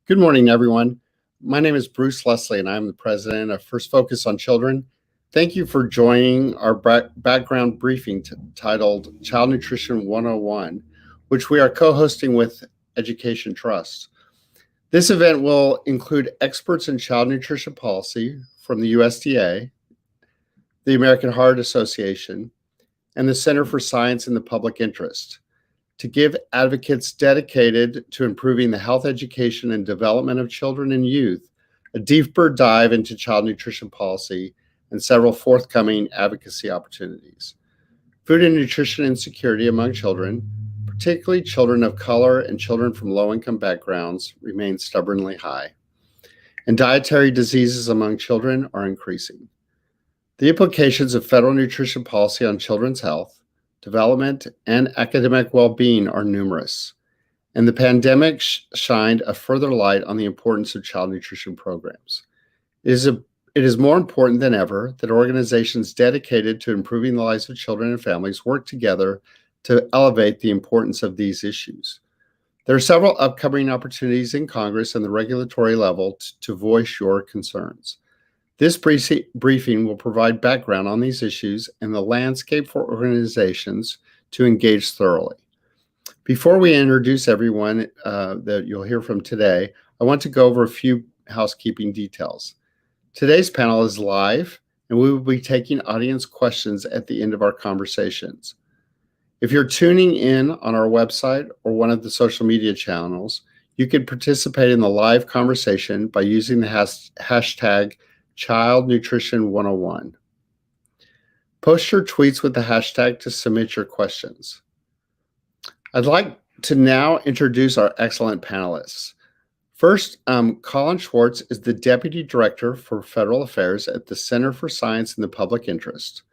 Good morning, everyone. My name is Bruce Leslie, and I'm the president of First Focus on Children. Thank you for joining our background briefing titled Child Nutrition 101, which we are co-hosting with Education Trust. This event will include experts in child nutrition policy from the USDA, the American Heart Association, and the Center for Science in the Public Interest, to give advocates dedicated to improving the health education and development of children and youth a deeper dive into child nutrition policy and several forthcoming advocacy opportunities. Food and nutrition insecurity among children, particularly children of color and children from low-income backgrounds, remains stubbornly high, and dietary diseases among children are increasing. The implications of federal nutrition policy on children's health, development, and academic well-being are numerous, and the pandemic shined a further light on the importance of child nutrition programs. It is more important than ever that organizations dedicated to improving the lives of children and families work together to elevate the importance of these issues. There are several upcoming opportunities in Congress and the regulatory level to voice your concerns. This briefing will provide background on these issues and the landscape for organizations to engage thoroughly. Before we introduce everyone that you'll hear from today, I want to go over a few housekeeping details. Today's panel is live, and we will be taking audience questions at the end of our conversations. If you're tuning in on our website or one of the social media channels, you can participate in the live conversation by using the hashtag Child Nutrition 101. Post your tweets with the hashtag to submit your questions. I'd like to now introduce our excellent panelists. First, Colin Schwartz is the Deputy Director for Federal Affairs at the Center for Science in the Public Interest.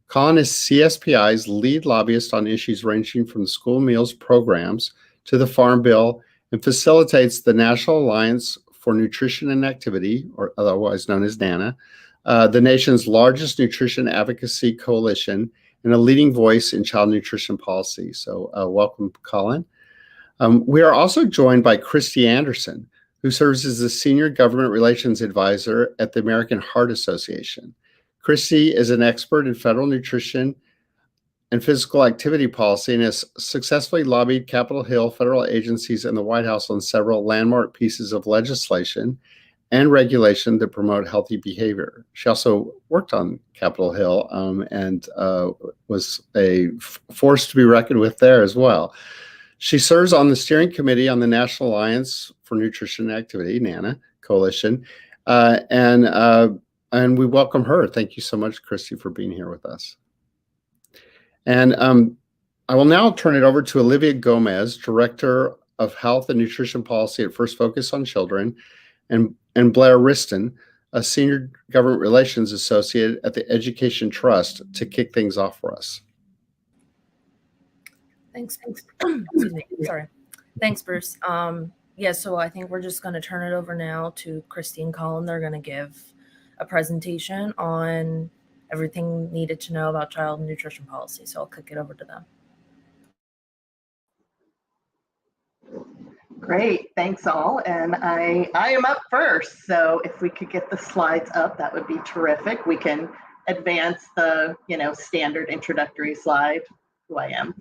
Colin is CSPI's lead lobbyist on issues ranging from the school meals programs to the Farm Bill and facilitates the National Alliance for Nutrition and Activity, or otherwise known as NANA, the nation's largest nutrition advocacy coalition and a leading voice in child nutrition policy. So welcome, Colin. We are also joined by Christy Anderson, who serves as the Senior Government Relations Advisor at the American Heart Association. Christy is an expert in federal nutrition and physical activity policy and has successfully lobbied Capitol Hill, federal agencies, and the White House on several landmark pieces of legislation and regulation that promote healthy behavior. She also worked on Capitol Hill and was a force to be reckoned with there as well. She serves on the steering committee on the National Alliance for Nutrition and Activity, NANA Coalition, and we welcome her. Thank you so much, Christy, for being here with us. And I will now turn it over to Olivia Gomez, Director of Health and Nutrition Policy at First Focus on Children, and Blair Riston, a Senior Government Relations Associate at the Education Trust, to kick things off for us. Thanks. Excuse me. Sorry. Thanks, Bruce. So I think we're just going to turn it over now to Christy and Colin. They're going to give a presentation on everything needed to know about child nutrition policy. So I'll kick it over to them. Great, thanks all. And I am up first. So if we could get the slides up, that would be terrific. We can advance the, standard introductory slide, who I am.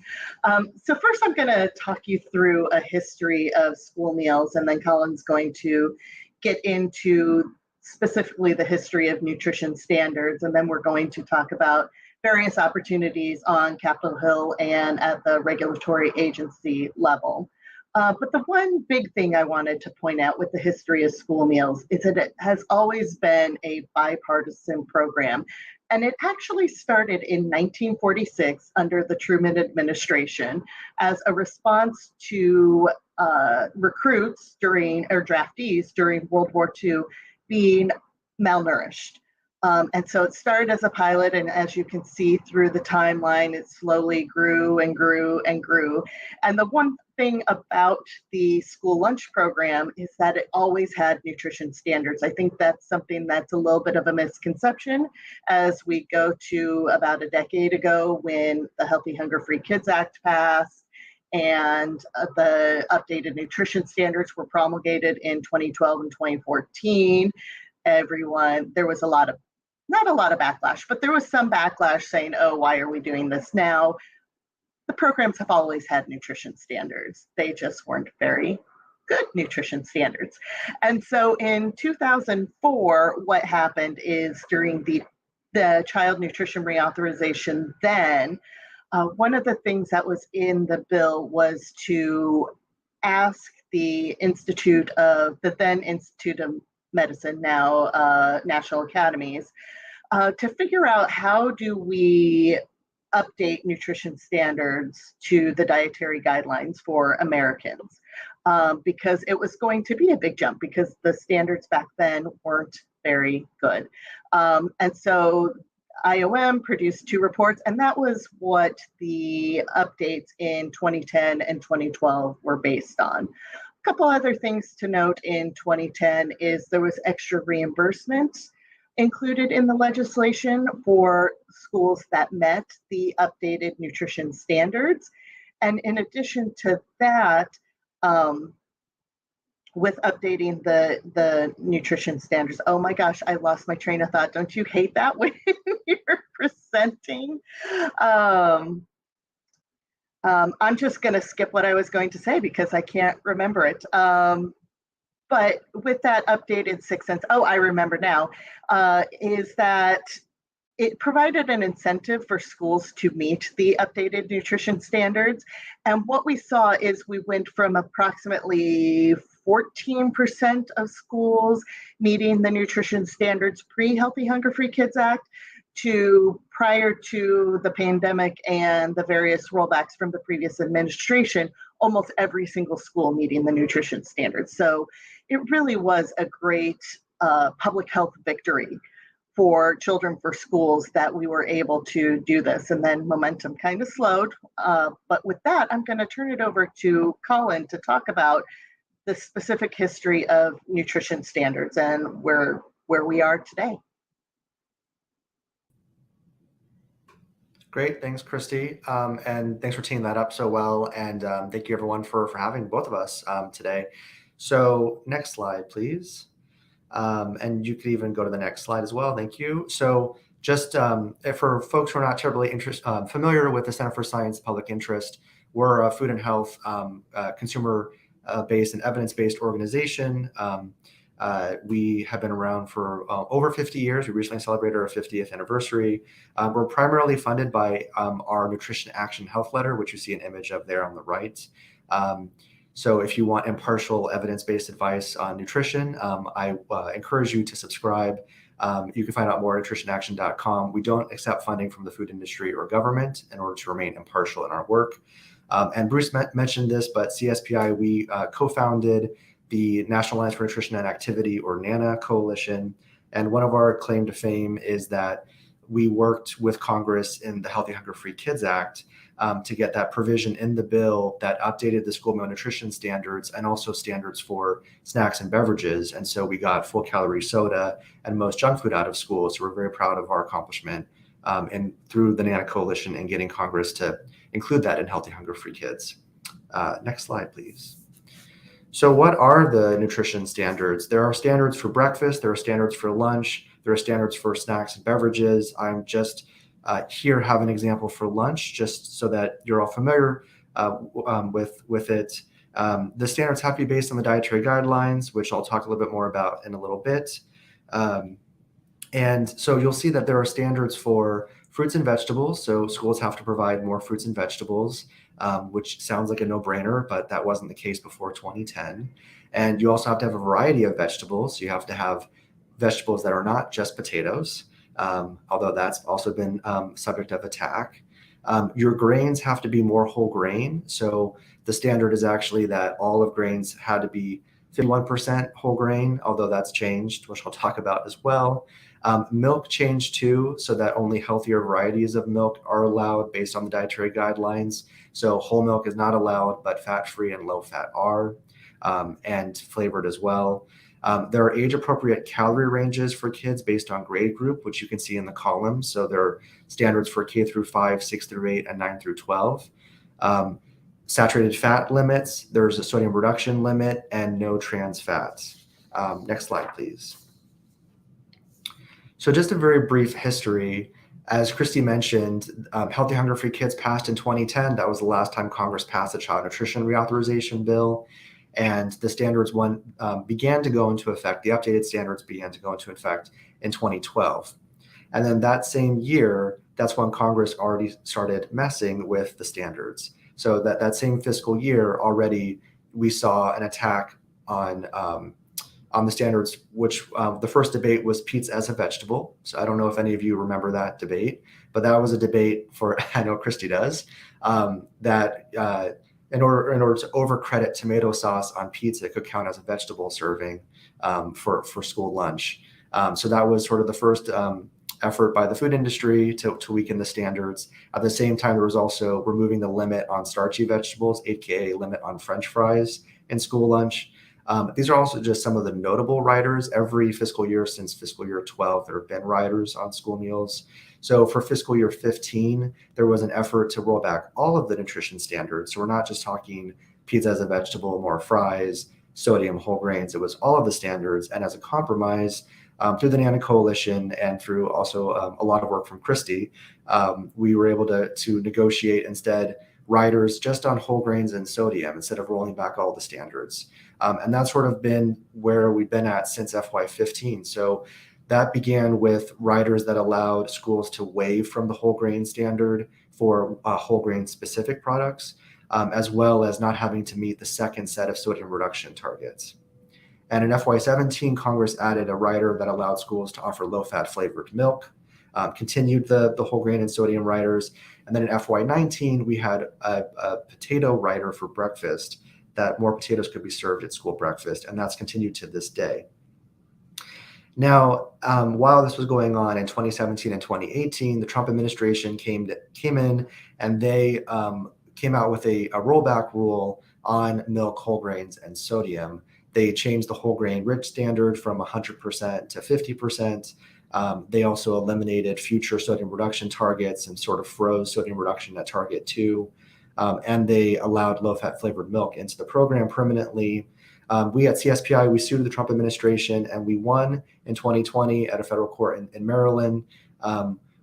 So first I'm going to talk you through a history of school meals, and then Colin's going to get into specifically the history of nutrition standards, and then we're going to talk about various opportunities on Capitol Hill and at the regulatory agency level. But the one big thing I wanted to point out with the history of school meals is that it has always been a bipartisan program. And it actually started in 1946 under the Truman administration as a response to recruits draftees during World War II being malnourished. And so it started as a pilot, and as you can see through the timeline, it slowly grew and grew and grew. And the one thing about the school lunch program is that it always had nutrition standards. I think that's something that's a little bit of a misconception as we go to about a decade ago when the Healthy Hunger Free Kids Act passed and the updated nutrition standards were promulgated in 2012 and 2014. There was not a lot of backlash, but there was some backlash saying, oh, why are we doing this now? The programs have always had nutrition standards. They just weren't very good nutrition standards. And so in 2004, what happened is during the child nutrition reauthorization then, one of the things that was in the bill was to ask the then Institute of Medicine, now National Academies, to figure out how do we update nutrition standards to the dietary guidelines for Americans, because it was going to be a big jump because the standards back then weren't very good. And so IOM produced 2 reports, and that was what the updates in 2010 and 2012 were based on. A couple other things to note in 2010 is there was extra reimbursement included in the legislation for schools that met the updated nutrition standards. And in addition to that, with updating the nutrition standards, oh my gosh, I lost my train of thought. Don't you hate that when you're presenting? I'm just going to skip what I was going to say because I can't remember it. But with that updated 6 cents, oh, I remember now, is that it provided an incentive for schools to meet the updated nutrition standards. And what we saw is we went from approximately 14% of schools meeting the nutrition standards pre-Healthy Hunger Free Kids Act to, prior to the pandemic and the various rollbacks from the previous administration, almost every single school meeting the nutrition standards. So it really was a great public health victory for Children for Schools that we were able to do this. And then momentum kind of slowed. But with that, I'm going to turn it over to Colin to talk about the specific history of nutrition standards and where we are today. Great, thanks, Christy, and thanks for teeing that up so well. And thank you, everyone, for having both of us today. So, next slide, please. And you could even go to the next slide as well. Thank you. So, just for folks who are not terribly familiar with the Center for Science and Public Interest, we're a food and health consumer-based and evidence-based organization. We have been around for over 50 years. We recently celebrated our 50th anniversary. We're primarily funded by our Nutrition Action Health Letter, which you see an image of there on the right. So if you want impartial evidence-based advice on nutrition, I encourage you to subscribe. You can find out more at nutritionaction.com. We don't accept funding from the food industry or government in order to remain impartial in our work. And Bruce mentioned this, but CSPI, we co-founded the National Alliance for Nutrition and Activity, or NANA coalition. And one of our claim to fame is that we worked with Congress in the Healthy Hunger Free Kids Act to get that provision in the bill that updated the school meal nutrition standards and also standards for snacks and beverages. And so we got full calorie soda and most junk food out of school. So we're very proud of our accomplishment and through the NANA coalition and getting Congress to include that in Healthy Hunger Free Kids. Next slide, please. So what are the nutrition standards? There are standards for breakfast, there are standards for lunch, there are standards for snacks and beverages. I'm just here have an example for lunch, just so that you're all familiar with it. The standards have to be based on the dietary guidelines, which I'll talk a little bit more about in a little bit. And so you'll see that there are standards for fruits and vegetables. So schools have to provide more fruits and vegetables, which sounds like a no-brainer, but that wasn't the case before 2010. And you also have to have a variety of vegetables. So you have to have vegetables that are not just potatoes, although that's also been subject of attack. Your grains have to be more whole grain. So the standard is actually that olive grains had to be 51% whole grain, although that's changed, which I'll talk about as well. Milk changed too, so that only healthier varieties of milk are allowed based on the dietary guidelines. So whole milk is not allowed, but fat-free and low-fat are, and flavored as well. There are age-appropriate calorie ranges for kids based on grade group, which you can see in the column. So there are standards for K through 5, 6 through 8, and 9 through 12. saturated fat limits, there's a sodium reduction limit, and no trans fats. Next slide, please. So just a very brief history. As Christy mentioned, Healthy Hunger Free Kids passed in 2010. That was the last time Congress passed a child nutrition reauthorization bill. And the standards began to go into effect. The updated standards began to go into effect in 2012. And then that same year, that's when Congress already started messing with the standards. So that same fiscal year already, we saw an attack on the standards, which the first debate was pizza as a vegetable. So I don't know if any of you remember that debate, but that was a debate for, I know Christy does, that in order to overcredit tomato sauce on pizza, it could count as a vegetable serving for school lunch. So that was sort of the first effort by the food industry to weaken the standards. At the same time, there was also removing the limit on starchy vegetables, aka limit on French fries in school lunch. These are also just some of the notable riders. Every fiscal year since fiscal year 12, there have been riders on school meals. So for fiscal year 15, there was an effort to roll back all of the nutrition standards. So we're not just talking pizza as a vegetable, more fries, sodium, whole grains. It was all of the standards. And as a compromise, through the NANA Coalition and through also a lot of work from Christy, we were able to negotiate instead riders just on whole grains and sodium instead of rolling back all the standards. And that's sort of been where we've been at since FY15. So that began with riders that allowed schools to waive from the whole grain standard for whole grain specific products, as well as not having to meet the second set of sodium reduction targets. And in FY17, Congress added a rider that allowed schools to offer low-fat flavored milk, continued the whole grain and sodium riders. And then in FY19, we had a potato rider for breakfast, that more potatoes could be served at school breakfast, and that's continued to this day. Now, while this was going on in 2017 and 2018, the Trump administration came in and they came out with a rollback rule on milk, whole grains, and sodium. They changed the whole grain rich standard from 100% to 50%. They also eliminated future sodium reduction targets and sort of froze sodium reduction at target 2. And they allowed low-fat flavored milk into the program permanently. We at CSPI, we sued the Trump administration and we won in 2020 at a federal court in Maryland,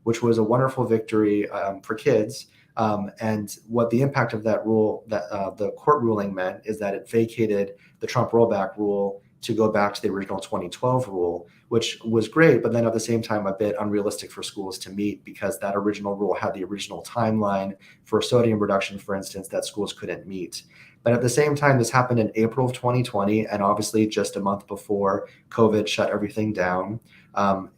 which was a wonderful victory for kids. And what the impact of that rule, that the court ruling meant, is that it vacated the Trump rollback rule to go back to the original 2012 rule, which was great, but then at the same time a bit unrealistic for schools to meet because that original rule had the original timeline for sodium reduction, for instance, that schools couldn't meet. But at the same time, this happened in April of 2020, and obviously just a month before COVID shut everything down.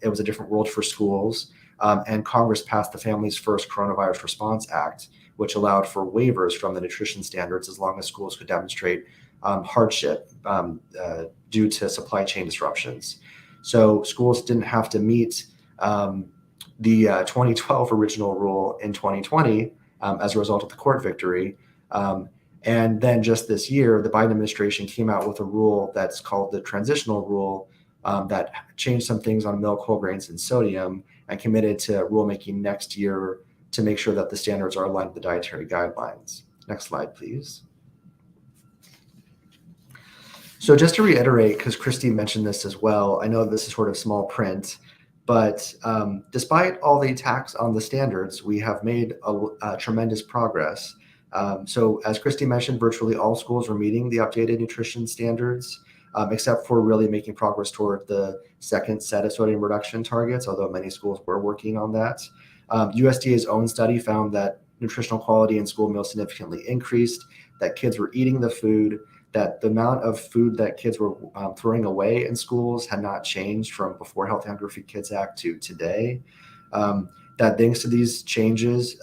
It was a different world for schools, and Congress passed the Families First Coronavirus Response Act, which allowed for waivers from the nutrition standards as long as schools could demonstrate hardship due to supply chain disruptions. So schools didn't have to meet the 2012 original rule in 2020 as a result of the court victory. And then just this year, the Biden administration came out with a rule that's called the transitional rule that changed some things on milk, whole grains, and sodium, and committed to rulemaking next year to make sure that the standards are aligned with the dietary guidelines. Next slide, please. So just to reiterate, because Christy mentioned this as well, I know this is sort of small print, but despite all the attacks on the standards, we have made a tremendous progress. So as Christy mentioned, virtually all schools are meeting the updated nutrition standards, except for really making progress toward the second set of sodium reduction targets, although many schools were working on that. USDA's own study found that nutritional quality in school meals significantly increased, that kids were eating the food, that the amount of food that kids were throwing away in schools had not changed from before Healthy Hunger Free Kids Act to today. That thanks to these changes,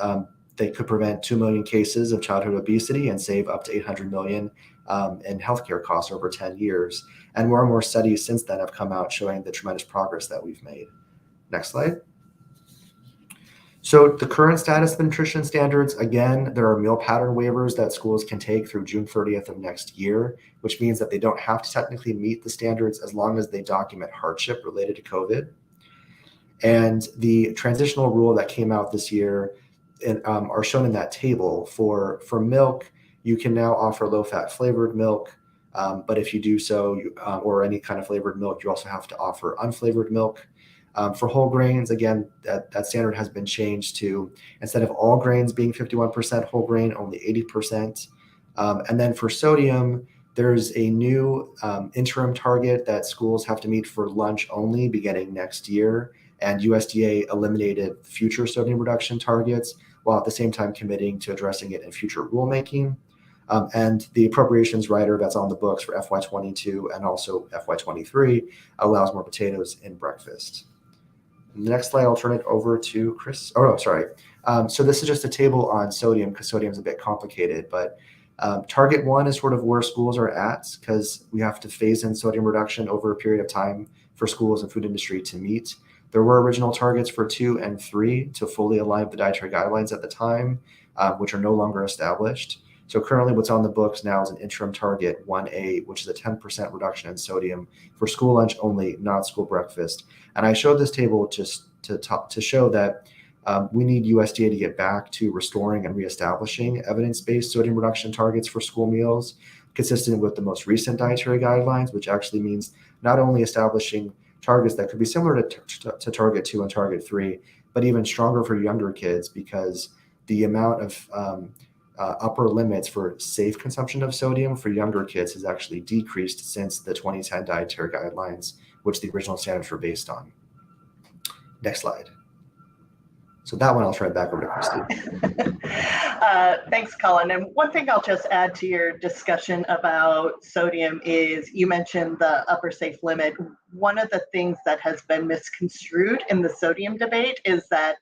they could prevent 2 million cases of childhood obesity and save up to $800 million in healthcare costs over 10 years. And more studies since then have come out showing the tremendous progress that we've made. Next slide. So the current status of the nutrition standards, again, there are meal pattern waivers that schools can take through June 30th of next year, which means that they don't have to technically meet the standards as long as they document hardship related to COVID. And the transitional rule that came out this year are shown in that table. For milk, You can now offer low-fat flavored milk, but if you do so, or any kind of flavored milk, you also have to offer unflavored milk. For whole grains, again, that standard has been changed to, instead of all grains being 51% whole grain, only 80%. And then for sodium, there's a new interim target that schools have to meet for lunch only beginning next year. And USDA eliminated future sodium reduction targets while at the same time committing to addressing it in future rulemaking. And the appropriations rider that's on the books for FY22 and also FY23 allows more potatoes in breakfast. The next slide, I'll turn it over to Chris. Oh, no, sorry. So this is just a table on sodium because sodium is a bit complicated, but target 1 is sort of where schools are at because we have to phase in sodium reduction over a period of time for schools and food industry to meet. There were original targets for 2 and 3 to fully align with the dietary guidelines at the time, which are no longer established. So currently what's on the books now is an interim target 1A, which is a 10% reduction in sodium for school lunch only, not school breakfast. And I showed this table just to show that we need USDA to get back to restoring and reestablishing evidence-based sodium reduction targets for school meals, consistent with the most recent dietary guidelines, which actually means not only establishing targets that could be similar to target 2 and target 3, but even stronger for younger kids because the amount of upper limits for safe consumption of sodium for younger kids has actually decreased since the 2010 dietary guidelines, which the original standards were based on. Next slide. So that one I'll turn it back over to Christy. Thanks, Colin. And one thing I'll just add to your discussion about sodium is you mentioned the upper safe limit. One of the things that has been misconstrued in the sodium debate is that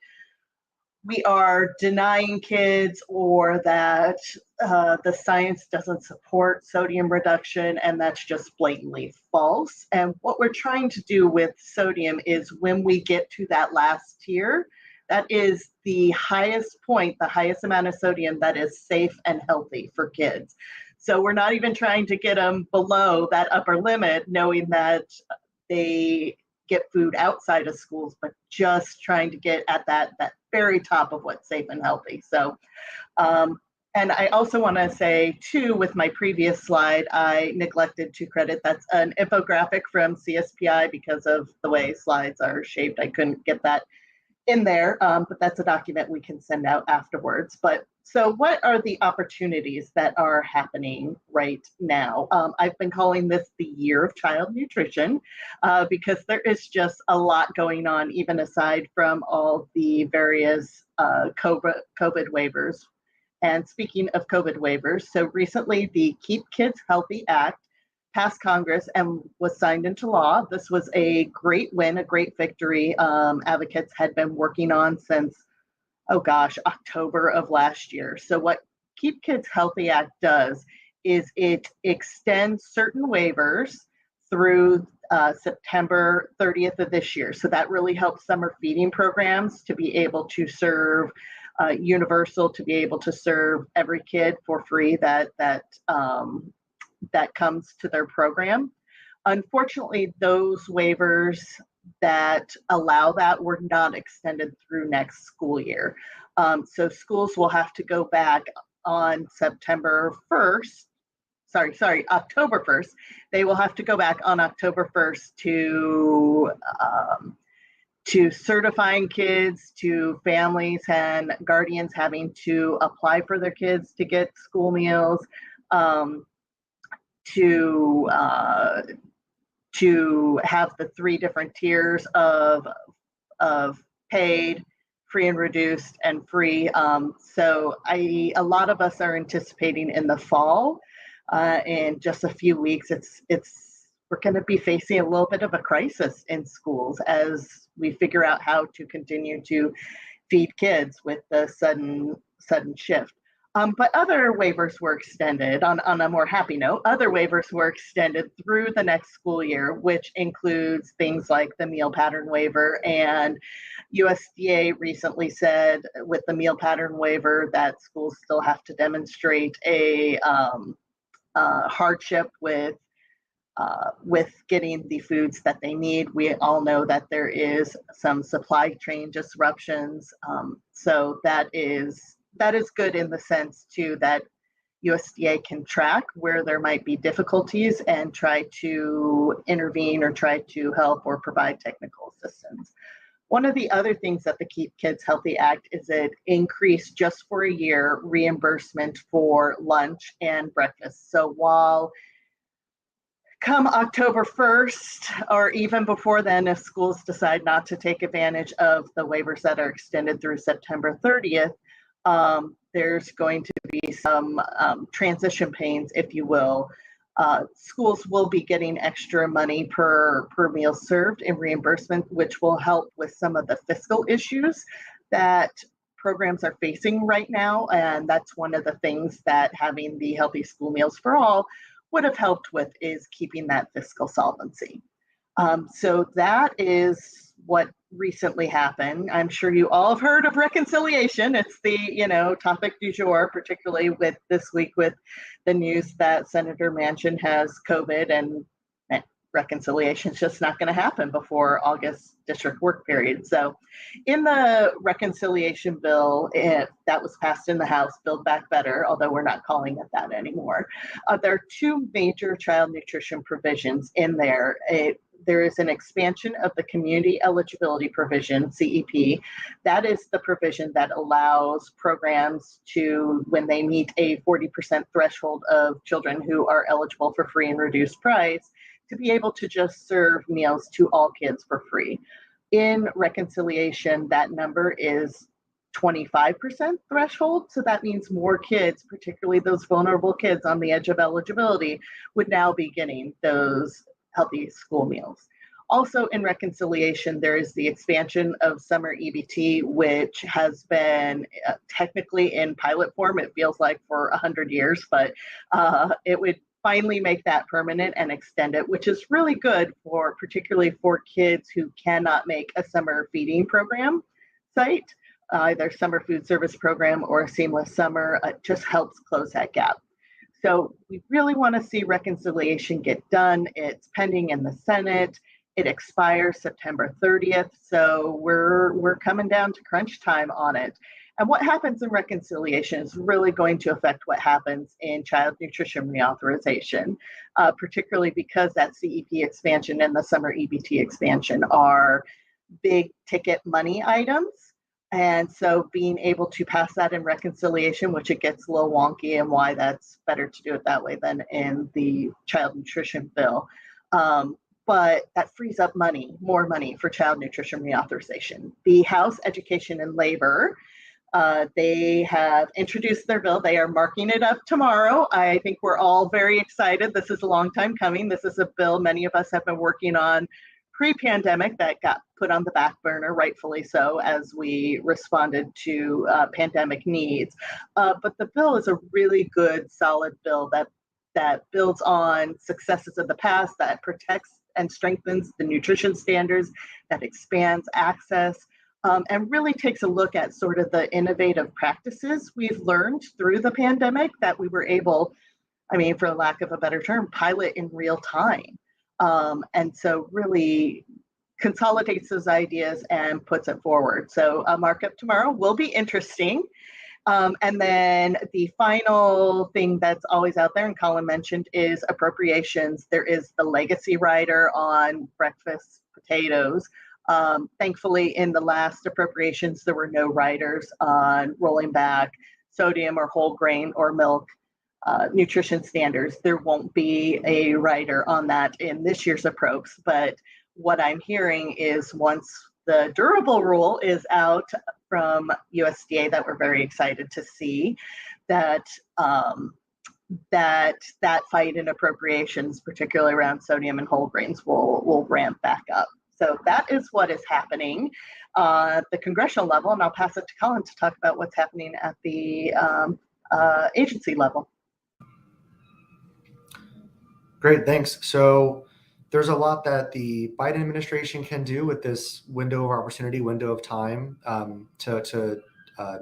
we are denying kids or that the science doesn't support sodium reduction, and that's just blatantly false. And what we're trying to do with sodium is when we get to that last tier, that is the highest point, the highest amount of sodium that is safe and healthy for kids. So we're not even trying to get them below that upper limit, knowing that they get food outside of schools, but just trying to get at that very top of what's safe and healthy. So, and I also want to say too, with my previous slide, I neglected to credit, that's an infographic from CSPI because of the way slides are shaped. I couldn't get that in there, but that's a document we can send out afterwards. But so what are the opportunities that are happening right now? I've been calling this the year of child nutrition because there is just a lot going on, even aside from all the various COVID waivers. And speaking of COVID waivers, so recently the Keep Kids Healthy Act passed Congress and was signed into law. This was a great win, a great victory. Advocates had been working on since, October of last year. So what Keep Kids Healthy Act does is it extends certain waivers through September 30th of this year. So that really helps summer feeding programs to be able to serve universal, to be able to serve every kid for free that comes to their program. Unfortunately, those waivers that allow that were not extended through next school year. So schools will have to go back on October 1st. They will have to go back on October 1st to certifying kids, to families and guardians having to apply for their kids to get school meals, to have the 3 different tiers of paid, free and reduced, and free. So a lot of us are anticipating in the fall, in just a few weeks, we're going to be facing a little bit of a crisis in schools as we figure out how to continue to feed kids with the sudden shift. But other waivers were extended on a more happy note. Other waivers were extended through the next school year, which includes things like the meal pattern waiver. And USDA recently said with the meal pattern waiver that schools still have to demonstrate a hardship with getting the foods that they need. We all know that there is some supply chain disruptions. So that is good in the sense too that USDA can track where there might be difficulties and try to intervene or try to help or provide technical assistance. One of the other things that the Keep Kids Healthy Act is it increased just for a year reimbursement for lunch and breakfast. So while come October 1st, or even before then, if schools decide not to take advantage of the waivers that are extended through September 30th, there's going to be some transition pains, if you will. Schools will be getting extra money per meal served in reimbursement, which will help with some of the fiscal issues that programs are facing right now. And that's one of the things that having the Healthy School Meals for All would have helped with, is keeping that fiscal solvency. So that is what recently happened. I'm sure you all have heard of reconciliation. It's the topic du jour, particularly with this week with the news that Senator Manchin has COVID, and reconciliation is just not going to happen before August district work period. So in the reconciliation bill that was passed in the House, Build Back Better, although we're not calling it that anymore, there are two major child nutrition provisions in there. There is an expansion of the community eligibility provision, CEP. That is the provision that allows programs to, when they meet a 40% threshold of children who are eligible for free and reduced price, to be able to just serve meals to all kids for free. In reconciliation, that number is 25% threshold. So that means more kids, particularly those vulnerable kids on the edge of eligibility, would now be getting those healthy school meals. Also in reconciliation, there is the expansion of summer EBT, which has been technically in pilot form, it feels like, for 100 years, but it would finally make that permanent and extend it, which is really good for particularly for kids who cannot make a summer feeding program site, either summer food service program or a seamless summer. It just helps close that gap. So we really want to see reconciliation get done. It's pending in the Senate. It expires September 30th. So we're coming down to crunch time on it. And what happens in reconciliation is really going to affect what happens in child nutrition reauthorization, particularly because that CEP expansion and the summer EBT expansion are big ticket money items. And so being able to pass that in reconciliation, which it gets a little wonky, and why that's better to do it that way than in the child nutrition bill. But that frees up more money for child nutrition reauthorization. The House Education and Labor, they have introduced their bill. They are marking it up tomorrow. I think we're all very excited. This is a long time coming. This is a bill many of us have been working on pre-pandemic that got put on the back burner, rightfully so, as we responded to pandemic needs. But the bill is a really good, solid bill that builds on successes of the past, that protects and strengthens the nutrition standards, that expands access, and really takes a look at sort of the innovative practices we've learned through the pandemic that we were able, for lack of a better term, pilot in real time. And so really consolidates those ideas and puts it forward. So a markup tomorrow will be interesting. And then the final thing that's always out there, and Colin mentioned, is appropriations. There is the legacy rider on breakfast potatoes. Thankfully, in the last appropriations, there were no riders on rolling back sodium or whole grain or milk nutrition standards. There won't be a rider on that in this year's approps, but what I'm hearing is once the durable rule is out from USDA, that we're very excited to see, that that fight in appropriations, particularly around sodium and whole grains, will ramp back up. So that is what is happening at the congressional level, and I'll pass it to Colin to talk about what's happening at the agency level. Great, thanks. So there's a lot that the Biden administration can do with this window of opportunity, window of time, to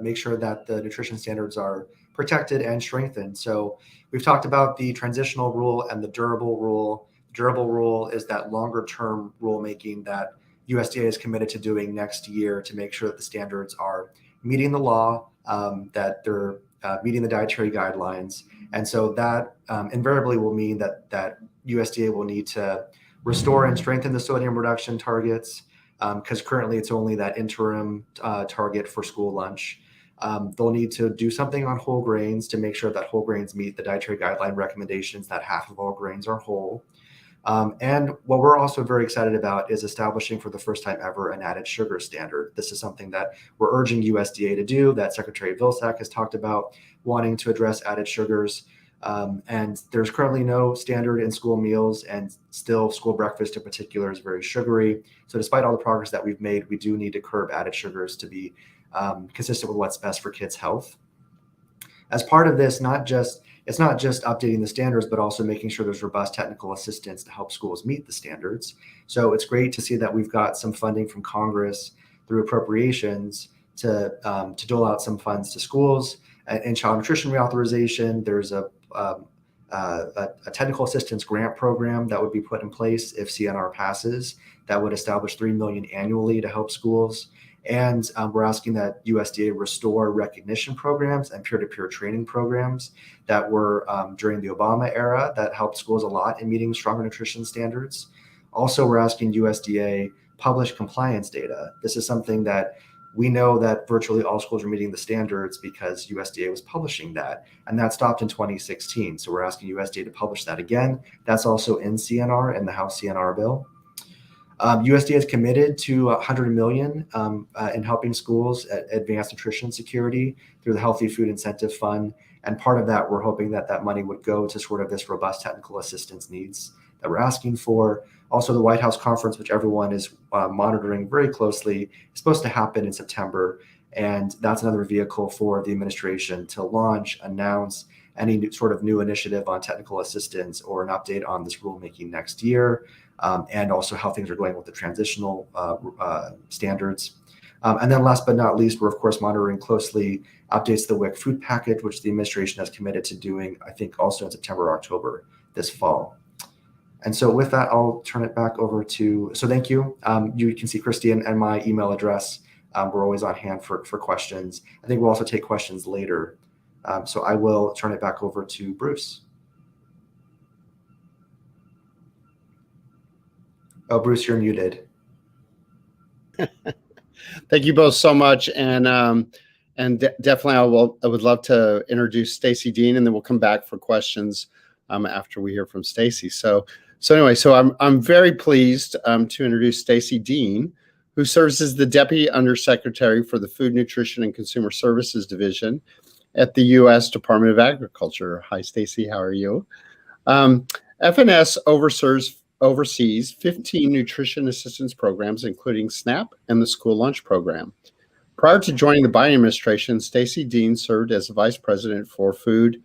make sure that the nutrition standards are protected and strengthened. So we've talked about the transitional rule and the durable rule. The durable rule is that longer term rulemaking that USDA is committed to doing next year to make sure that the standards are meeting the law, that they're meeting the dietary guidelines. And so that invariably will mean that USDA will need to restore and strengthen the sodium reduction targets, because currently it's only that interim target for school lunch. They'll need to do something on whole grains to make sure that whole grains meet the dietary guideline recommendations that half of all grains are whole. And what we're also very excited about is establishing for the first time ever an added sugar standard. This is something that we're urging USDA to do, that Secretary Vilsack has talked about wanting to address added sugars. And there's currently no standard in school meals, and still school breakfast in particular is very sugary. So despite all the progress that we've made, we do need to curb added sugars to be consistent with what's best for kids' health. As part of this, it's not just updating the standards, but also making sure there's robust technical assistance to help schools meet the standards. So it's great to see that we've got some funding from Congress through appropriations to dole out some funds to schools. In child nutrition reauthorization, there's a technical assistance grant program that would be put in place if CNR passes, that would establish $3 million annually to help schools. And we're asking that USDA restore recognition programs and peer-to-peer training programs that were during the Obama era that helped schools a lot in meeting stronger nutrition standards. Also, we're asking USDA publish compliance data. This is something that we know that virtually all schools are meeting the standards because USDA was publishing that, and that stopped in 2016. So we're asking USDA to publish that again. That's also in CNR, in the House CNR bill. USDA is committed to $100 million in helping schools advance nutrition security through the Healthy Food Incentive Fund. And part of that, we're hoping that that money would go to sort of this robust technical assistance needs that we're asking for. Also, the White House conference, which everyone is monitoring very closely, is supposed to happen in September. And that's another vehicle for the administration to launch, announce any sort of new initiative on technical assistance or an update on this rulemaking next year. And also how things are going with the transitional standards. And then last but not least, we're of course monitoring closely updates to the WIC food package, which the administration has committed to doing, I think also in September or October this fall. And so with that, I'll turn it back over to, so thank you. You can see Christine and my email address. We're always on hand for questions. I think we'll also take questions later. So I will turn it back over to Bruce. Oh, Bruce, you're muted. Thank you both so much, and definitely I would love to introduce Stacy Dean, and then we'll come back for questions after we hear from Stacy. So anyway, I'm very pleased to introduce Stacy Dean, who serves as the Deputy Undersecretary for the Food, Nutrition, and Consumer Services Division at the U.S. Department of Agriculture. Hi, Stacy. How are you? FNS oversees 15 nutrition assistance programs, including SNAP and the School Lunch Program. Prior to joining the Biden administration, Stacy Dean served as the Vice President for Food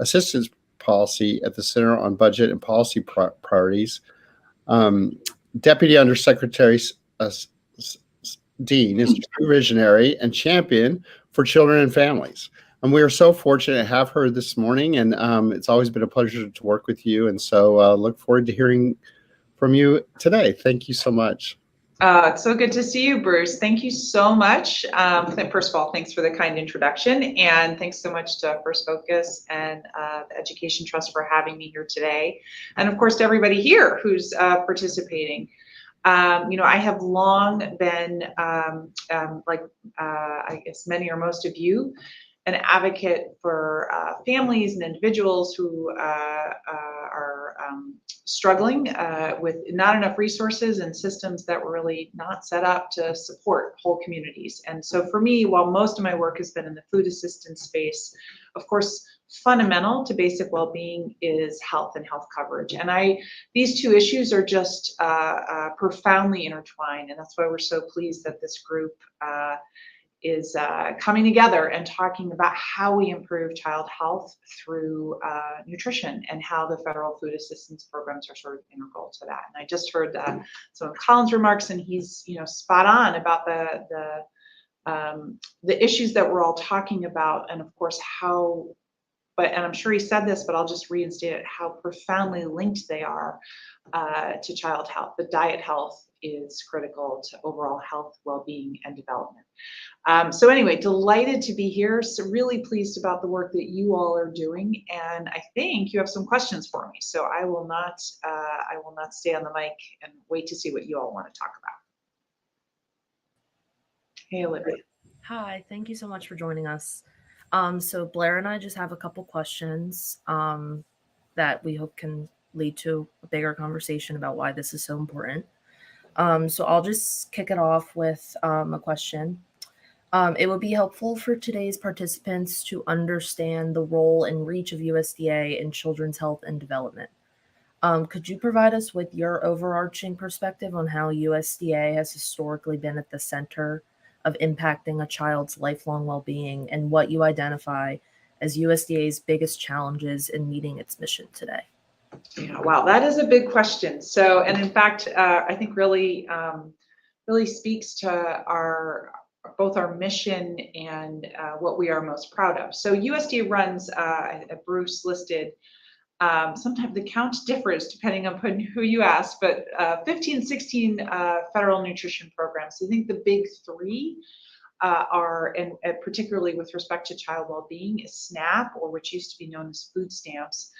Assistance Policy at the Center on Budget and Policy Priorities. Deputy Undersecretary Dean is a true visionary and champion for children and families. And we are so fortunate to have her this morning, and it's always been a pleasure to work with you. And so look forward to hearing from you today. Thank you so much. It's so good to see you, Bruce. Thank you so much. First of all, thanks for the kind introduction, and thanks so much to First Focus and the Education Trust for having me here today. And of course, to everybody here who's participating. I have long been, I guess many or most of you, an advocate for families and individuals who are struggling with not enough resources and systems that were really not set up to support whole communities. And so for me, while most of my work has been in the food assistance space, of course, fundamental to basic well-being is health and health coverage. And these two issues are just profoundly intertwined. And that's why we're so pleased that this group is coming together and talking about how we improve child health through nutrition, and how the federal food assistance programs are sort of integral to that. And I just heard some of Colin's remarks, and he's spot on about the issues that we're all talking about, and of course and I'm sure he said this, but I'll just reinstate it, how profoundly linked they are to child health, the diet health is critical to overall health, well-being, and development. So anyway, delighted to be here. So really pleased about the work that you all are doing, and I think you have some questions for me. So I will not stay on the mic and wait to see what you all want to talk about. Hey, Olivia. Hi, thank you so much for joining us. So Blair and I just have a couple questions that we hope can lead to a bigger conversation about why this is so important. So I'll just kick it off with a question. It would be helpful for today's participants to understand the role and reach of USDA in children's health and development. Could you provide us with your overarching perspective on how USDA has historically been at the center of impacting a child's lifelong well-being and what you identify as USDA's biggest challenges in meeting its mission today? Yeah, wow, that is a big question. So, and in fact, I think really speaks to both our mission and what we are most proud of. So USDA runs, Bruce listed, sometimes the count differs depending upon who you ask, but 15, 16 federal nutrition programs. I think the big three are, and particularly with respect to child well-being, is SNAP, or which used to be known as food stamps,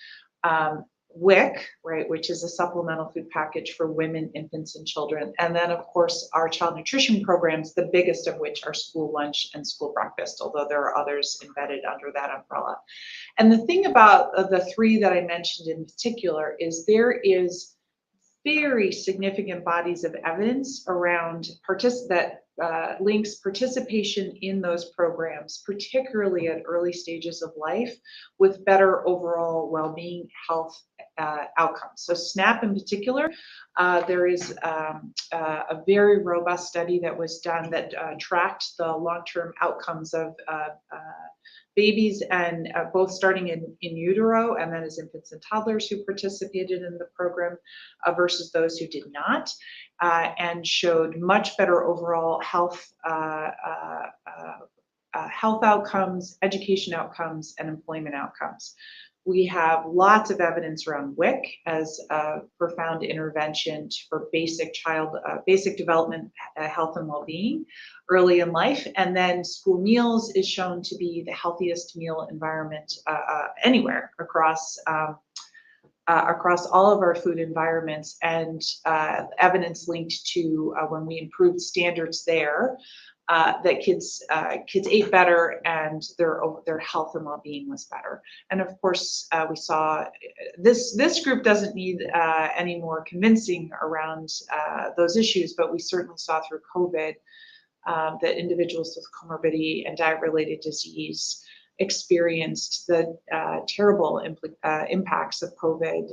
WIC, right, which is a supplemental food package for women, infants, and children. And then, of course, our child nutrition programs, the biggest of which are school lunch and school breakfast, although there are others embedded under that umbrella. And the thing about the three that I mentioned in particular is there is very significant bodies of evidence around that links participation in those programs, particularly at early stages of life, with better overall well-being, health outcomes. So SNAP in particular, there is a very robust study that was done that tracked the long-term outcomes of babies, and both starting in utero and then as infants and toddlers who participated in the program versus those who did not, and showed much better overall health outcomes, education outcomes, and employment outcomes. We have lots of evidence around WIC as a profound intervention for basic development, health and well-being early in life. And then school meals is shown to be the healthiest meal environment anywhere across all of our food environments, and evidence linked to when we improved standards there, that kids ate better and their health and well-being was better. And of course, we saw this group doesn't need any more convincing around those issues, but we certainly saw through COVID that individuals with comorbidity and diet-related disease experienced the terrible impacts of COVID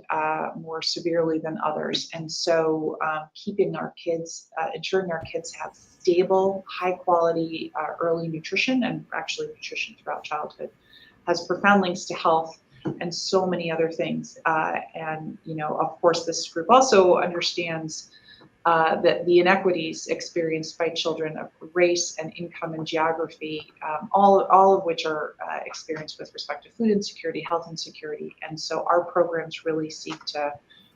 more severely than others. And so ensuring our kids have stable, high quality early nutrition, and actually nutrition throughout childhood, has profound links to health and so many other things. And, of course, this group also understands that the inequities experienced by children of race and income and geography, all of which are experienced with respect to food insecurity, health insecurity. And so our programs really seek to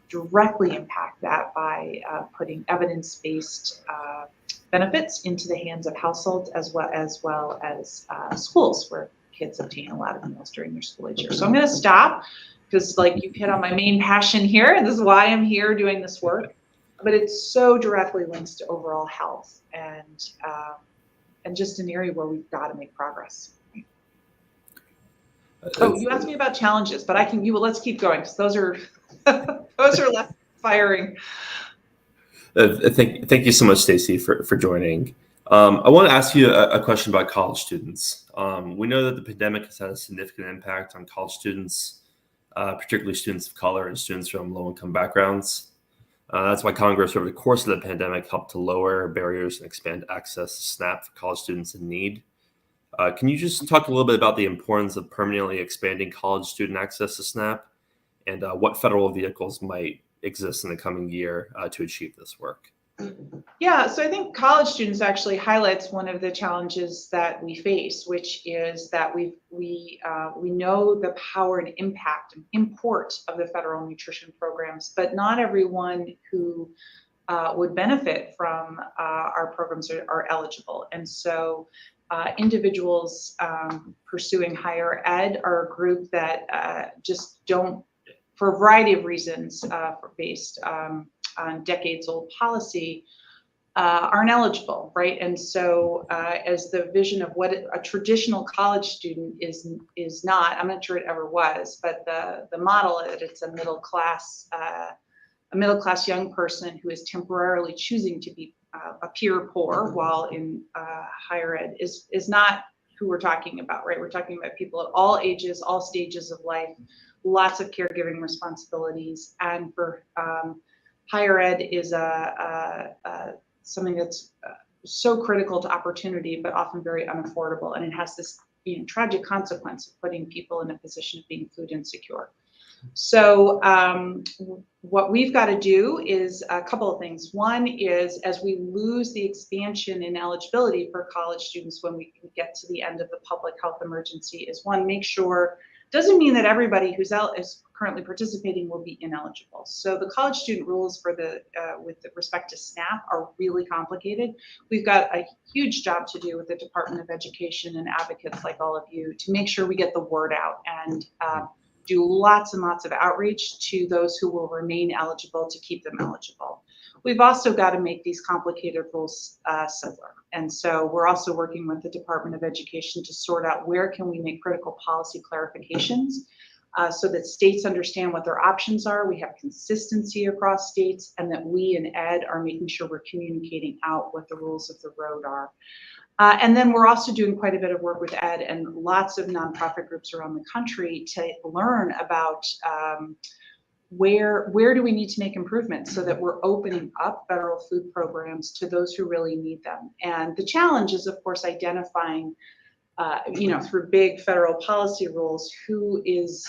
directly impact that by putting evidence-based benefits into the hands of households as well as schools, where kids obtain a lot of meals during their school age year. So I'm going to stop because, you've hit on my main passion here, and this is why I'm here doing this work. But it's so directly links to overall health and just an area where we've got to make progress. Oh, you asked me about challenges, but let's keep going because those are less firing. Thank you so much, Stacey, for joining. I want to ask you a question about college students. We know that the pandemic has had a significant impact on college students, particularly students of color and students from low-income backgrounds. That's why Congress, over the course of the pandemic, helped to lower barriers and expand access to SNAP for college students in need. Can you just talk a little bit about the importance of permanently expanding college student access to SNAP, and what federal vehicles might exist in the coming year to achieve this work? Yeah, so I think college students actually highlights one of the challenges that we face, which is that we know the power and impact and import of the federal nutrition programs, but not everyone who would benefit from our programs are eligible. And so individuals pursuing higher ed are a group that just don't, for a variety of reasons, based on decades-old policy, aren't eligible, right? And so as the vision of what a traditional college student is not, I'm not sure it ever was, but the model, it's a middle class young person who is temporarily choosing to be appear poor while in higher ed is not who we're talking about, right? We're talking about people at all ages, all stages of life, lots of caregiving responsibilities, and for higher ed is something that's so critical to opportunity, but often very unaffordable, and it has this tragic consequence of putting people in a position of being food insecure. So what we've got to do is a couple of things. One is, as we lose the expansion in eligibility for college students when we get to the end of the public health emergency, is one, make sure, doesn't mean that everybody who's is currently participating will be ineligible. So the college student rules for with respect to SNAP are really complicated. We've got a huge job to do with the Department of Education and advocates like all of you to make sure we get the word out and do lots and lots of outreach to those who will remain eligible to keep them eligible. We've also got to make these complicated rules simpler. And so we're also working with the Department of Education to sort out where can we make critical policy clarifications so that states understand what their options are, we have consistency across states, and that we in ed are making sure we're communicating out what the rules of the road are. And then we're also doing quite a bit of work with ed and lots of nonprofit groups around the country to learn about where do we need to make improvements so that we're opening up federal food programs to those who really need them. And the challenge is, of course, identifying, through big federal policy rules, who is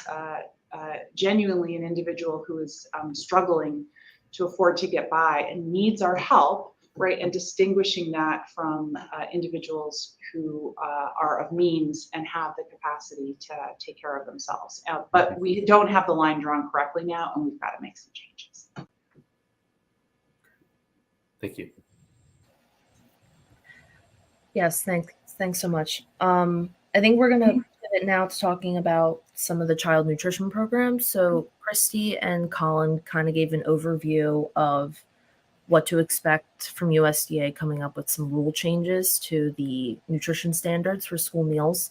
genuinely an individual who is struggling to afford to get by and needs our help, right, and distinguishing that from individuals who are of means and have the capacity to take care of themselves. But we don't have the line drawn correctly now, and we've got to make some changes. Thank you. Yes, thanks so much. I think we're gonna pivot now to talking about some of the child nutrition programs. So Christy and Colin kind of gave an overview of what to expect from USDA coming up with some rule changes to the nutrition standards for school meals.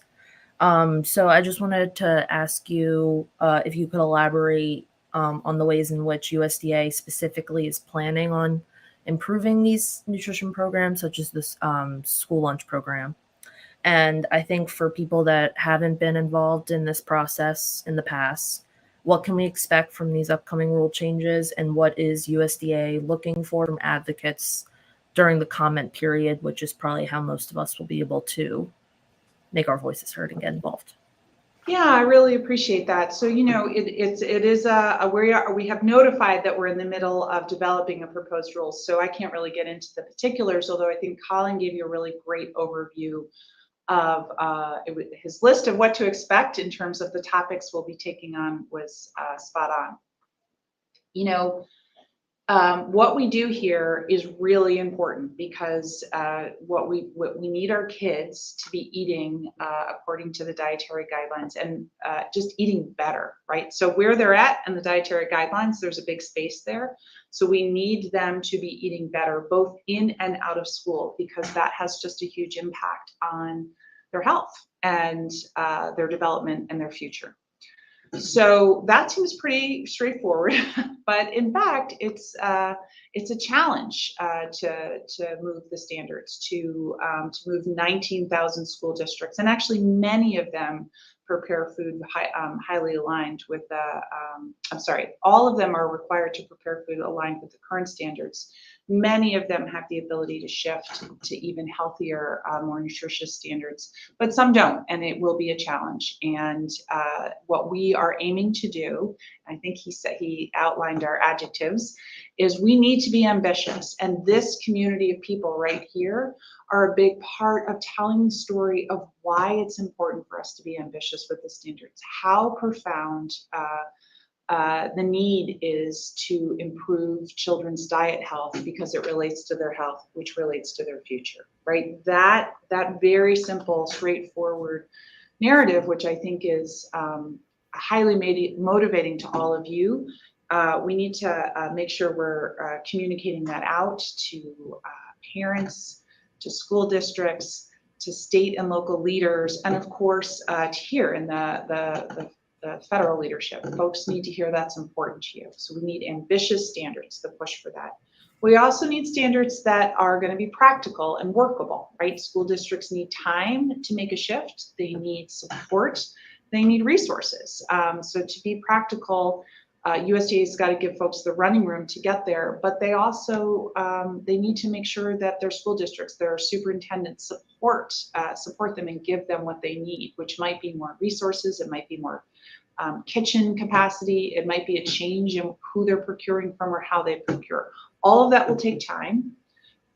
So I just wanted to ask you if you could elaborate on the ways in which USDA specifically is planning on improving these nutrition programs, such as this school lunch program. And I think for people that haven't been involved in this process in the past, what can we expect from these upcoming rule changes, and what is USDA looking for from advocates during the comment period, which is probably how most of us will be able to make our voices heard and get involved? Yeah, I really appreciate that. So, we have notified that we're in the middle of developing a proposed rule. So I can't really get into the particulars, although I think Colin gave you a really great overview of his list of what to expect in terms of the topics we'll be taking on was spot on. What we do here is really important because what we need our kids to be eating according to the dietary guidelines and just eating better, right? So where they're at and the dietary guidelines, there's a big space there. So we need them to be eating better, both in and out of school, because that has just a huge impact on their health and their development and their future. So that seems pretty straightforward, but in fact, it's a challenge to move the standards, to move 19,000 school districts, and actually many of them prepare food highly aligned with all of them are required to prepare food aligned with the current standards. Many of them have the ability to shift to even healthier, more nutritious standards, but some don't, and it will be a challenge. And what we are aiming to do, I think he outlined our adjectives, is we need to be ambitious. And this community of people right here are a big part of telling the story of why it's important for us to be ambitious with the standards, how profound the need is to improve children's diet health because it relates to their health, which relates to their future, right? That very simple, straightforward narrative, which I think is highly motivating to all of you. We need to make sure we're communicating that out to parents, to school districts, to state and local leaders, and of course, here in the federal leadership. Folks need to hear that's important to you. So we need ambitious standards to push for that. We also need standards that are going to be practical and workable, right? School districts need time to make a shift. They need support. They need resources. So to be practical, USDA's got to give folks the running room to get there, but they also they need to make sure that their school districts, their superintendents support them and give them what they need, which might be more resources, it might be more kitchen capacity, it might be a change in who they're procuring from or how they procure. All of that will take time,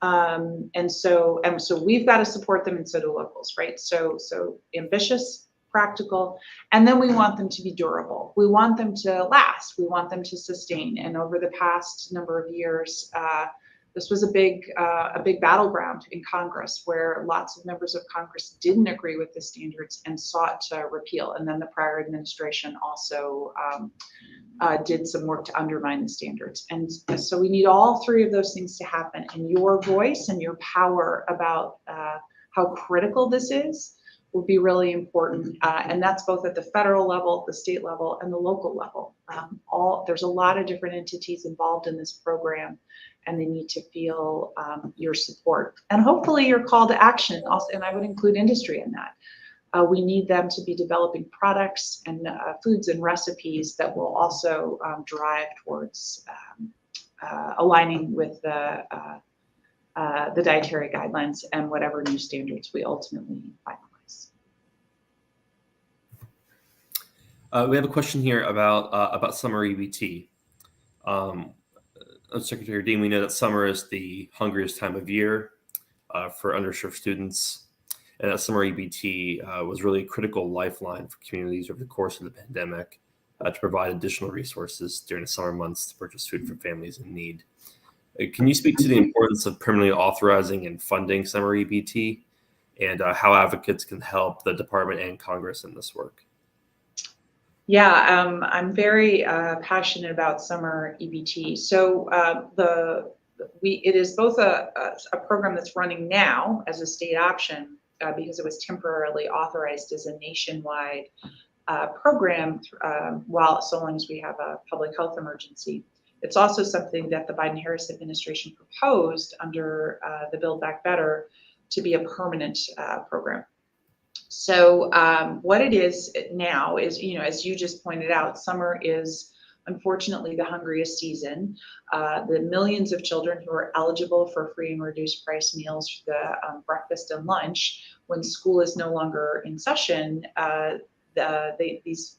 and so we've got to support them, and so do locals, right? So ambitious, practical, and then we want them to be durable. We want them to last. We want them to sustain. And over the past number of years, this was a big battleground in Congress where lots of members of Congress didn't agree with the standards and sought to repeal. And then the prior administration also did some work to undermine the standards. And so we need all three of those things to happen. And your voice and your power about how critical this is will be really important, and that's both at the federal level, the state level, and the local level. There's a lot of different entities involved in this program, and they need to feel your support and hopefully your call to action. Also, and I would include industry in that. We need them to be developing products and foods and recipes that will also drive towards aligning with the dietary guidelines and whatever new standards we ultimately finalize. We have a question here about summer EBT. Secretary Dean, we know that summer is the hungriest time of year for underserved students, and that summer EBT was really a critical lifeline for communities over the course of the pandemic to provide additional resources during the summer months to purchase food for families in need. Can you speak to the importance of permanently authorizing and funding summer EBT, and how advocates can help the department and Congress in this work? Yeah, I'm very passionate about summer EBT. So it is both a program that's running now as a state option because it was temporarily authorized as a nationwide program so long as we have a public health emergency. It's also something that the Biden-Harris administration proposed under the Build Back Better to be a permanent program. So what it is now is, as you just pointed out, summer is unfortunately the hungriest season. The millions of children who are eligible for free and reduced price meals for the breakfast and lunch when school is no longer in session, these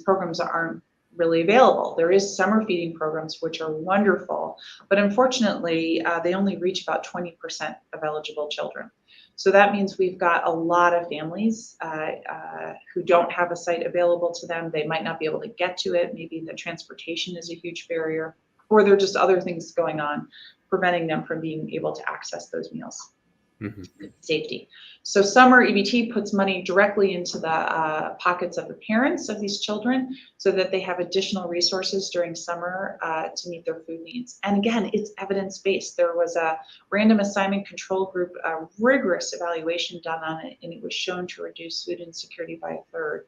programs aren't really available. There is summer feeding programs, which are wonderful, but unfortunately, they only reach about 20% of eligible children. So that means we've got a lot of families who don't have a site available to them. They might not be able to get to it. Maybe the transportation is a huge barrier, or there are just other things going on preventing them from being able to access those meals. Safety. So summer EBT puts money directly into the pockets of the parents of these children so that they have additional resources during summer to meet their food needs. And again, it's evidence-based. There was a random assignment control group, a rigorous evaluation done on it, and it was shown to reduce food insecurity by a third.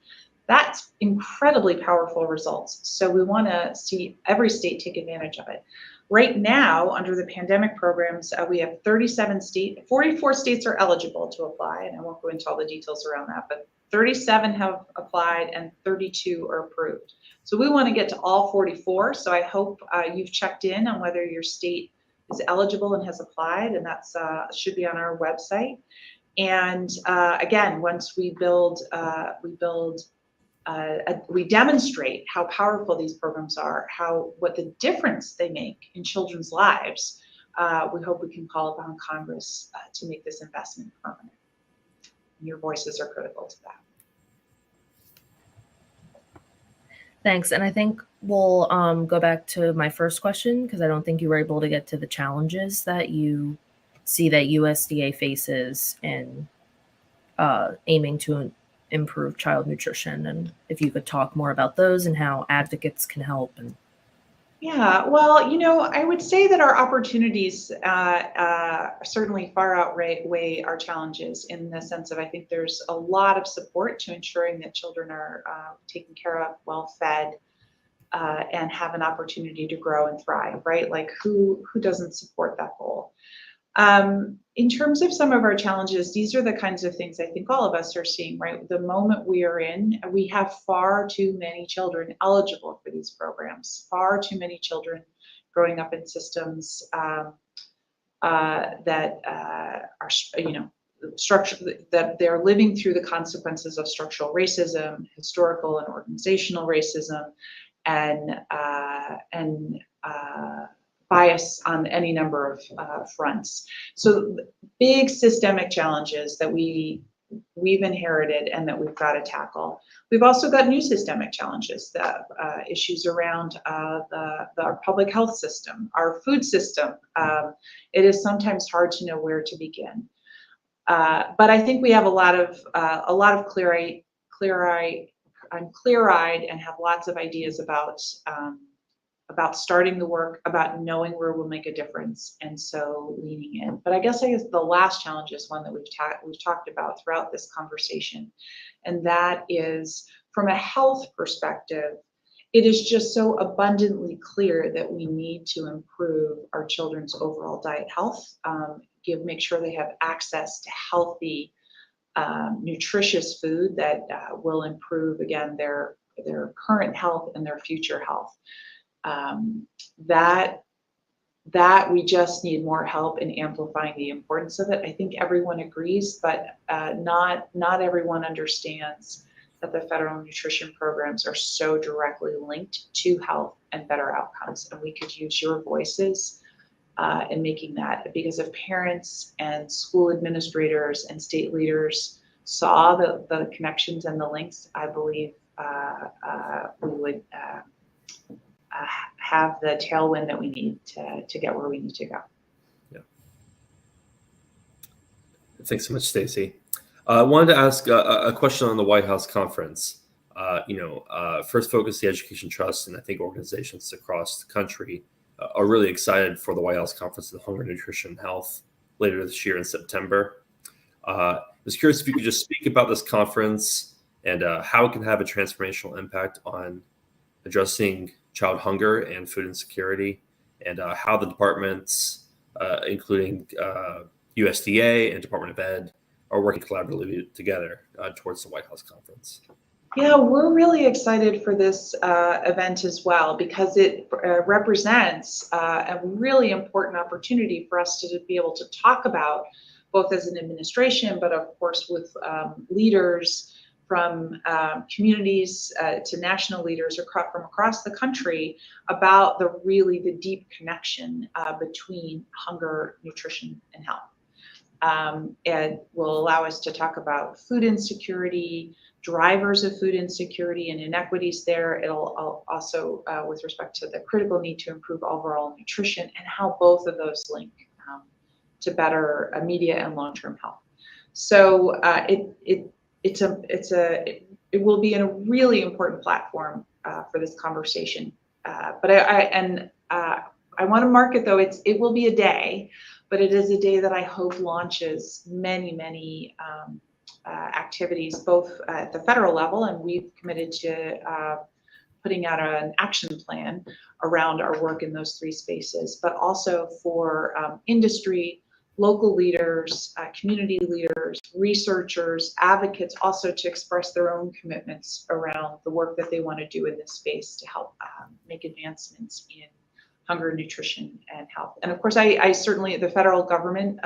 That's incredibly powerful results. So we want to see every state take advantage of it. Right now, under the pandemic programs, we have 44 states are eligible to apply, and I won't go into all the details around that, but 37 have applied and 32 are approved. So we want to get to all 44. So I hope you've checked in on whether your state is eligible and has applied, and that's should be on our website. And again, once we demonstrate how powerful these programs are, what the difference they make in children's lives. We hope we can call upon Congress to make this investment permanent. Your voices are critical to that. Thanks. And I think we'll go back to my first question because I don't think you were able to get to the challenges that you see that USDA faces in aiming to improve child nutrition. And if you could talk more about those and how advocates can help. And Yeah, well, I would say that our opportunities certainly far outweigh our challenges in the sense of I think there's a lot of support to ensuring that children are taken care of, well fed, and have an opportunity to grow and thrive, right? Like who doesn't support that goal? In terms of some of our challenges, these are the kinds of things I think all of us are seeing, right? The moment we are in, we have far too many children eligible for these programs, far too many children growing up in systems that are, that they're living through the consequences of structural racism, historical and organizational racism, and bias on any number of fronts. So big systemic challenges that we've inherited and that we've got to tackle. We've also got new systemic challenges, that issues around our public health system, our food system. It is sometimes hard to know where to begin. But I think we have a lot of clear-eyed and have lots of ideas about starting the work, about knowing where we'll make a difference, and so leaning in. But I guess the last challenge is one that we've talked about throughout this conversation, and that is from a health perspective. It is just so abundantly clear that we need to improve our children's overall diet health, make sure they have access to healthy, nutritious food that will improve, again, their current health and their future health. That we just need more help in amplifying the importance of it. I think everyone agrees, but not everyone understands that the federal nutrition programs are so directly linked to health and better outcomes. And we could use your voices in making that, because if parents and school administrators and state leaders saw the connections and the links, I believe we would have the tailwind that we need to get where we need to go. Yeah. Thanks so much, Stacy. I wanted to ask a question on the White House conference. First Focus, the Education Trust, and I think organizations across the country are really excited for the White House Conference on Hunger, Nutrition, and Health later this year in September. I was curious if you could just speak about this conference and how it can have a transformational impact on addressing child hunger and food insecurity, and how the departments, including USDA and Department of Ed, are working collaboratively together towards the White House conference. Yeah, we're really excited for this event as well, because it represents a really important opportunity for us to be able to talk about, both as an administration, but of course with leaders from communities to national leaders from across the country, about the deep connection between hunger, nutrition, and health. And will allow us to talk about food insecurity, drivers of food insecurity and inequities there. It'll also, with respect to the critical need to improve overall nutrition, and how both of those link to better immediate and long-term health. So it will be a really important platform for this conversation. But I want to mark it, though. It will be a day, but it is a day that I hope launches many activities, both at the federal level, and we've committed to putting out an action plan around our work in those three spaces, but also for industry, local leaders, community leaders, researchers, advocates, also to express their own commitments around the work that they want to do in this space to help make advancements in hunger, nutrition, and health. And of course, I certainly, the federal government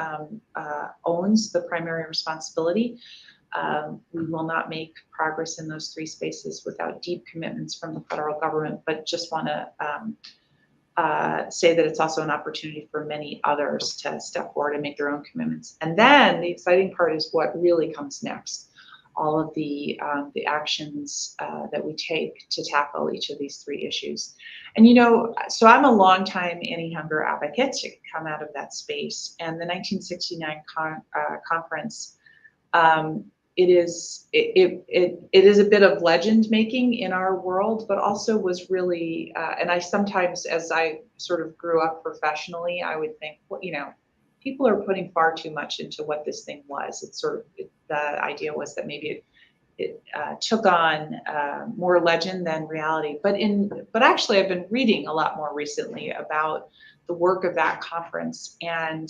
owns the primary responsibility. We will not make progress in those three spaces without deep commitments from the federal government, but just want to say that it's also an opportunity for many others to step forward and make their own commitments. And then the exciting part is what really comes next. all of the actions that we take to tackle each of these 3 issues. And, so I'm a longtime anti-hunger advocate to come out of that space. And the 1969 conference, it is a bit of legend making in our world, but also was really, and I sometimes, as I sort of grew up professionally, I would think, well, people are putting far too much into what this thing was. It's the idea was that maybe it took on more legend than reality. But actually, I've been reading a lot more recently about the work of that conference, and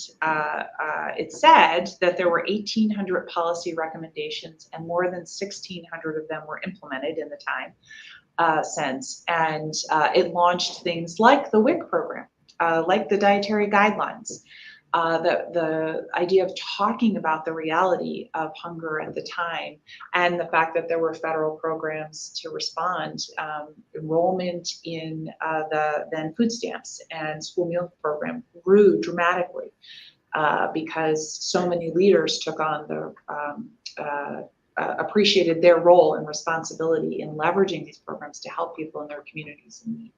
it said that there were 1,800 policy recommendations, and more than 1,600 of them were implemented in the time since. And it launched things like the WIC program, like the dietary guidelines. The idea of talking about the reality of hunger at the time, and the fact that there were federal programs to respond, enrollment in the then food stamps and school meal program grew dramatically because so many leaders took on appreciated their role and responsibility in leveraging these programs to help people in their communities in need.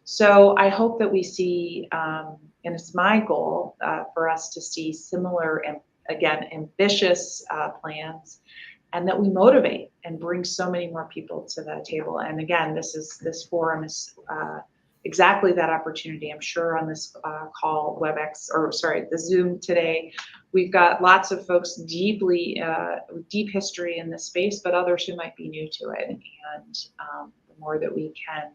So I hope that we see, and it's my goal for us to see similar and, again, ambitious plans, and that we motivate and bring so many more people to the table. And again, this forum is exactly that opportunity. I'm sure on this call, the Zoom today, we've got lots of folks deep history in this space, but others who might be new to it. And the more that we can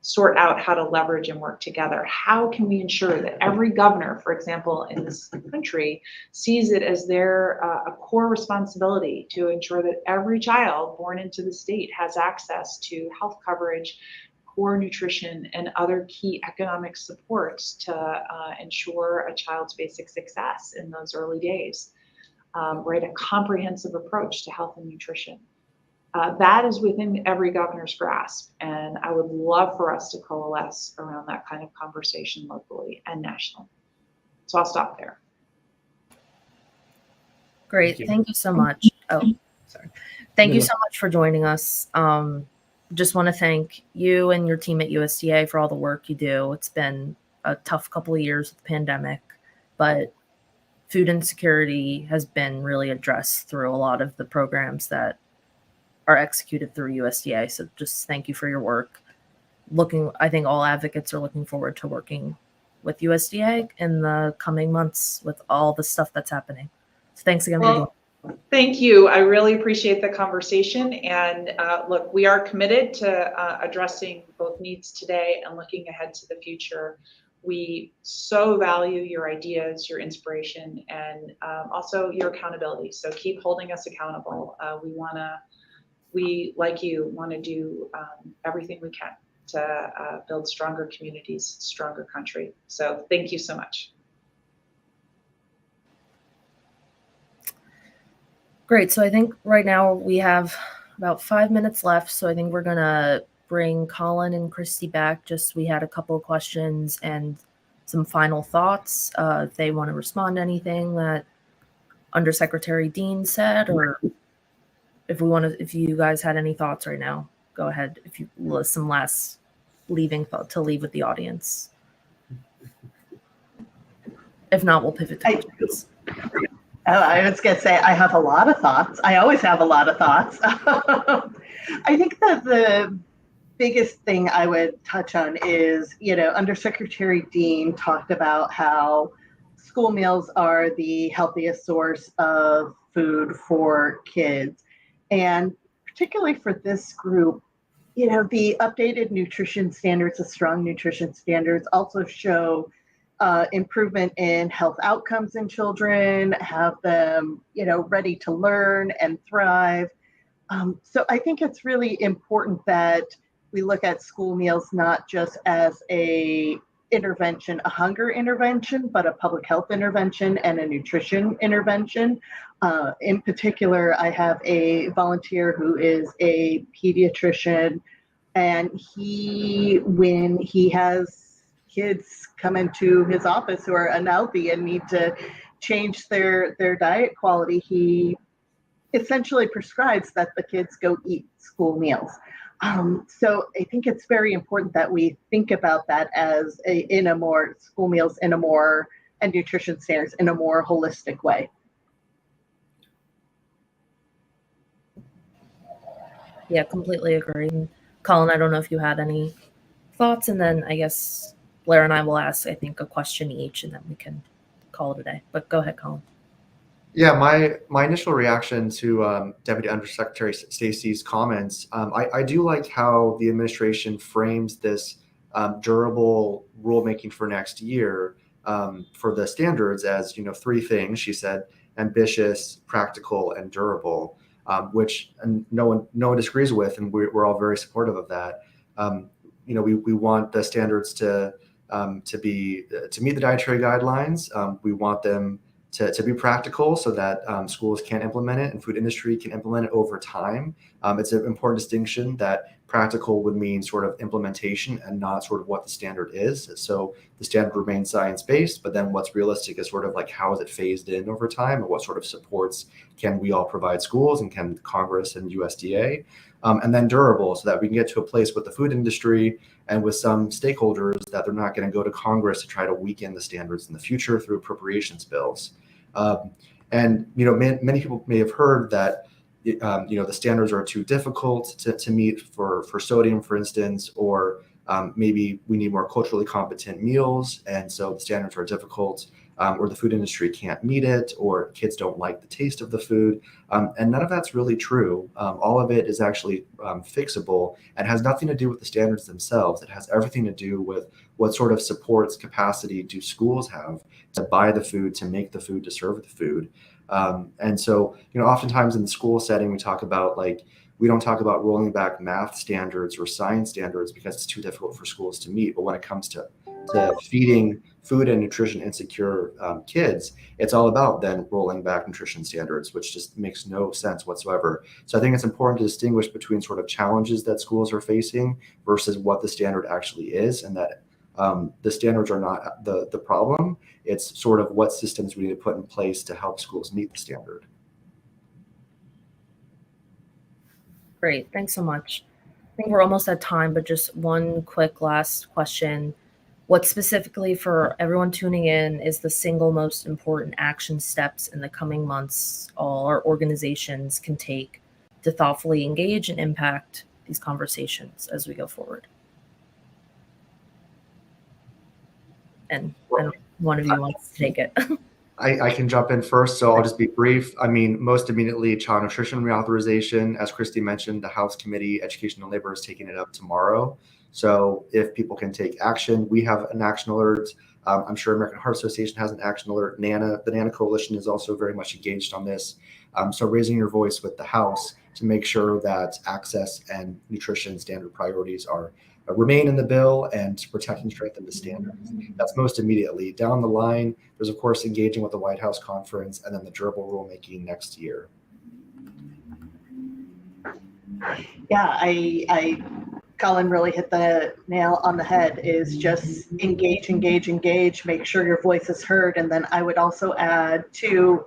sort out how to leverage and work together. How can we ensure that every governor, for example, in this country, sees it as their a core responsibility to ensure that every child born into the state has access to health coverage, core nutrition, and other key economic supports to ensure a child's basic success in those early days, right? A comprehensive approach to health and nutrition. That is within every governor's grasp, and I would love for us to coalesce around that kind of conversation locally and nationally. So I'll stop there. Great. Thank you so much. Oh, sorry. Thank you so much for joining us. Just want to thank you and your team at USDA for all the work you do. It's been a tough couple of years with the pandemic, but food insecurity has been really addressed through a lot of the programs that are executed through USDA. So just thank you for your work. I think all advocates are looking forward to working with USDA in the coming months with all the stuff that's happening. So thanks again for doing it. Thank you. I really appreciate the conversation. And look, we are committed to addressing both needs today and looking ahead to the future. We so value your ideas, your inspiration, and also your accountability. So keep holding us accountable. We, like you, want to do everything we can to build stronger communities, stronger country. So thank you so much. Great. So I think right now we have about 5 minutes left. So I think we're going to bring Colin and Christy back. We had a couple of questions and some final thoughts. If they want to respond to anything that Undersecretary Dean said, or if you guys had any thoughts right now, go ahead. If you list some last leaving thought to leave with the audience. If not, we'll pivot to questions. I was going to say, I have a lot of thoughts. I always have a lot of thoughts. I think that the biggest thing I would touch on is, Undersecretary Dean talked about how school meals are the healthiest source of food for kids. And particularly for this group, the updated nutrition standards, the strong nutrition standards also show improvement in health outcomes in children, have them, ready to learn and thrive. So I think it's really important that we look at school meals not just as a hunger intervention, but a public health intervention and a nutrition intervention. In particular, I have a volunteer who is a pediatrician, and when he has kids come into his office who are unhealthy and need to change their diet quality, he essentially prescribes that the kids go eat school meals. So I think it's very important that we think about that as in a more school meals in a more and nutrition standards in a more holistic way. Yeah, completely agree. Colin, I don't know if you had any thoughts, and then I guess Blair and I will ask, I think, a question each, and then we can call it a day. But go ahead, Colin. Yeah, my initial reaction to Deputy Undersecretary Stacy's comments, I do like how the administration frames this durable rulemaking for next year for the standards as, three things. She said ambitious, practical, and durable, which no one disagrees with, and we're all very supportive of that. We want the standards to meet the dietary guidelines. We want them to be practical so that schools can implement it and food industry can implement it over time. It's an important distinction that practical would mean sort of implementation and not sort of what the standard is. So the standard remains science-based, but then what's realistic is sort of like how is it phased in over time and what sort of supports can we all provide schools and can Congress and USDA. And then durable, so that we can get to a place with the food industry and with some stakeholders that they're not going to go to Congress to try to weaken the standards in the future through appropriations bills. Many people may have heard that the standards are too difficult to meet for sodium, for instance, or maybe we need more culturally competent meals, and so the standards are difficult, or the food industry can't meet it, or kids don't like the taste of the food. And none of that's really true. All of it is actually fixable and has nothing to do with the standards themselves. It has everything to do with what sort of supports capacity do schools have to buy the food, to make the food, to serve the food. And so, oftentimes in the school setting, we don't talk about rolling back math standards or science standards because it's too difficult for schools to meet. But when it comes to feeding food and nutrition insecure kids, it's all about then rolling back nutrition standards, which just makes no sense whatsoever. So I think it's important to distinguish between sort of challenges that schools are facing versus what the standard actually is, and that the standards are not the problem. It's sort of what systems we need to put in place to help schools meet the standard. Great. Thanks so much. I think we're almost at time, but just one quick last question. What specifically for everyone tuning in is the single most important action steps in the coming months all our organizations can take to thoughtfully engage and impact these conversations as we go forward? And one of you wants to take it. I can jump in first, so I'll just be brief. I mean, most immediately, child nutrition reauthorization. As Christy mentioned, the House Committee, Education and Labor, is taking it up tomorrow. So if people can take action, we have an action alert. I'm sure American Heart Association has an action alert. NANA, the NANA Coalition, is also very much engaged on this. So raising your voice with the House to make sure that access and nutrition standard priorities are remain in the bill and to protect and strengthen the standards. That's most immediately. Down the line, there's of course engaging with the White House conference and then the durable rulemaking next year. Yeah, I Colin really hit the nail on the head, is just engage, make sure your voice is heard. And then I would also add too,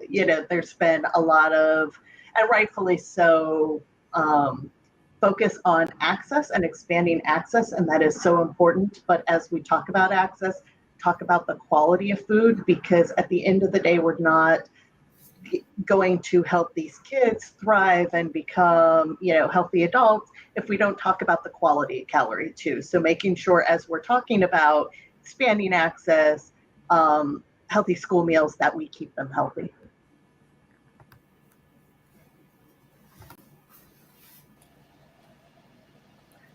there's been a lot of, and rightfully so, focus on access and expanding access, and that is so important. But as we talk about access, talk about the quality of food, because at the end of the day, we're not going to help these kids thrive and become, healthy adults if we don't talk about the quality of calorie too. So making sure as we're talking about expanding access, healthy school meals, that we keep them healthy.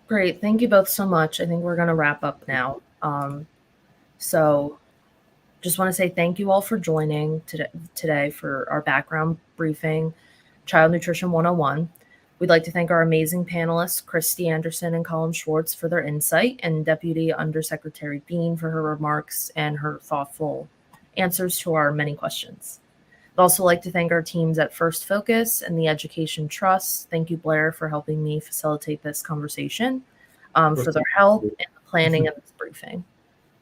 Great. Thank you both so much. I think we're going to wrap up now. So just want to say thank you all for joining today for our background briefing, Child Nutrition 101. We'd like to thank our amazing panelists, Christy Anderson and Colin Schwartz, for their insight, and Deputy Undersecretary Bean for her remarks and her thoughtful answers to our many questions. I'd also like to thank our teams at First Focus and the Education Trust. Thank you, Blair, for helping me facilitate this conversation, for their help in the planning of this briefing.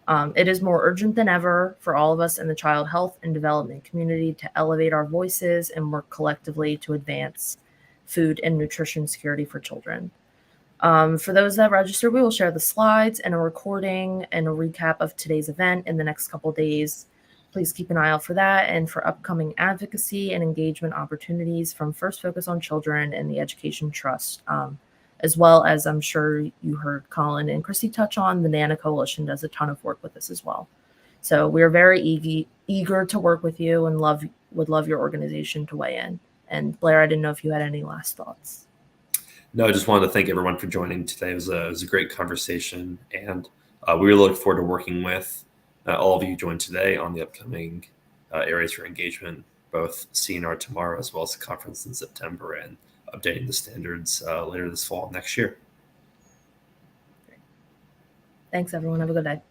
It is more urgent than ever for all of us in the child health and development community to elevate our voices and work collectively to advance food and nutrition security for children. For those that register, we will share the slides and a recording and a recap of today's event in the next couple days. Please keep an eye out for that and for upcoming advocacy and engagement opportunities from First Focus on Children and the Education Trust, as well as I'm sure you heard Colin and Christy touch on, the NANA Coalition does a ton of work with this as well. So we're very eager to work with you and would love your organization to weigh in. And Blair, I didn't know if you had any last thoughts. No, I just wanted to thank everyone for joining today. It was a great conversation, and we really look forward to working with all of you joined today on the upcoming areas for engagement, both CNR tomorrow as well as the conference in September, and updating the standards later this fall next year. Thanks, everyone. Have a good day.